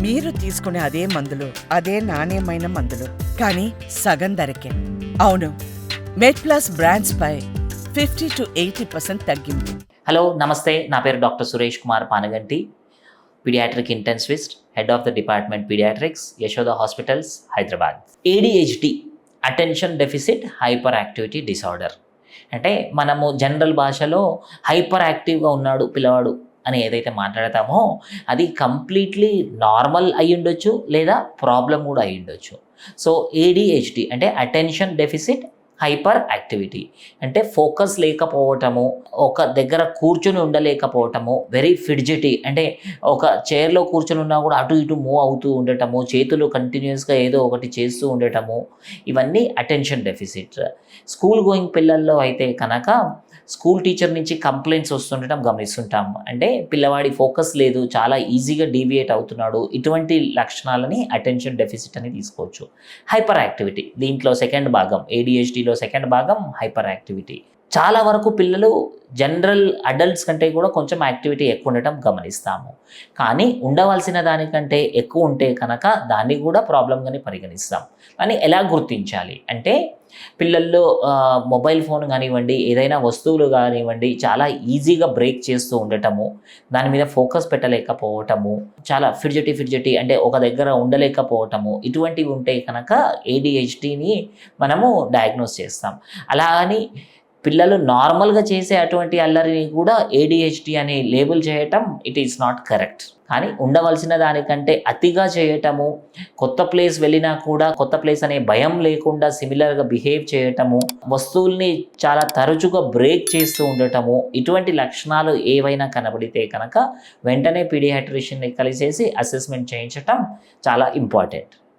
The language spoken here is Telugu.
మీరు తీసుకునే అదే మందులు, అదే నాణ్యమైన మందులు, కానీ సగం ధరకే. అవును, మెడ్ప్లస్ బ్రాండ్స్ పై 50 to 80% తగ్గింపు. హలో నమస్తే, నా పేరు doctor Suresh Kumar Panaganti, pediatric intensivist, head of the department pediatrics, Yashoda hospitals, Hyderabad. ADHD, attention deficit hyperactivity disorder. అంటే మనము జనరల్ భాషలో హైపర్ యాక్టివ్గా ఉన్నాడు పిల్లవాడు అని ఏదైతే మాట్లాడతామో అది కంప్లీట్లీ నార్మల్ అయి ఉండొచ్చు, లేదా ప్రాబ్లం కూడా అయి ఉండొచ్చు. సో ADHD అంటే అటెన్షన్ డెఫిసిట్ హైపర్ యాక్టివిటీ అంటే ఫోకస్ లేకపోవటము, ఒక దగ్గర కూర్చొని ఉండలేకపోవటము, వెరీ ఫిడ్జెటీ అంటే ఒక చైర్లో కూర్చొని ఉన్నా కూడా అటు ఇటు మూవ్ అవుతూ ఉండటము, చేతులు కంటిన్యూస్గా ఏదో ఒకటి చేస్తూ ఉండటము, ఇవన్నీ అటెన్షన్ డెఫిసిట్. స్కూల్ గోయింగ్ పిల్లల్లో అయితే కనుక స్కూల్ టీచర్ నుంచి కంప్లైంట్స్ వస్తుండటం గమనిస్తుంటాం. అంటే పిల్లవాడి ఫోకస్ లేదు, చాలా ఈజీగా డీవియేట్ అవుతున్నాడు, ఇటువంటి లక్షణాలని అటెన్షన్ డెఫిసిట్ అని తీసుకోవచ్చు. హైపర్ యాక్టివిటీ దీంట్లో సెకండ్ భాగం, ADHDలో సెకండ్ భాగం హైపర్ యాక్టివిటీ. చాలా వరకు పిల్లలు జనరల్ అడల్ట్స్ కంటే కూడా కొంచెం యాక్టివిటీ ఎక్కువ ఉండటం గమనిస్తాము. కానీ ఉండవలసిన దానికంటే ఎక్కువ ఉంటే కనుక దాన్ని కూడా ప్రాబ్లంగానే పరిగణిస్తాం. కానీ ఎలా గుర్తించాలి అంటే పిల్లల్లో మొబైల్ ఫోన్ కానివ్వండి, ఏదైనా వస్తువులు కానివ్వండి చాలా ఈజీగా బ్రేక్ చేస్తూ ఉండటము, దాని మీద ఫోకస్ పెట్టలేకపోవటము, చాలా ఫిడ్జెటీ అంటే ఒక దగ్గర ఉండలేకపోవటము, ఇటువంటివి ఉంటే కనుక ADHDని మనము డయాగ్నోస్ చేస్తాం. అలా అని పిల్లలు నార్మల్గా చేసే అటువంటి అల్లరిని కూడా ADHD అని లేబుల్ చేయటం ఇట్ ఈస్ నాట్ కరెక్ట్. కానీ ఉండవలసిన దానికంటే అతిగా చేయటము, కొత్త ప్లేస్ వెళ్ళినా కూడా కొత్త ప్లేస్ అనే భయం లేకుండా సిమిలర్గా బిహేవ్ చేయటము, వస్తువుల్ని చాలా తరచుగా బ్రేక్ చేస్తూ ఉండటము, ఇటువంటి లక్షణాలు ఏవైనా కనబడితే కనుక వెంటనే పీడియాట్రిషియన్ని కలిసేసి అసెస్మెంట్ చేయించటం చాలా ఇంపార్టెంట్.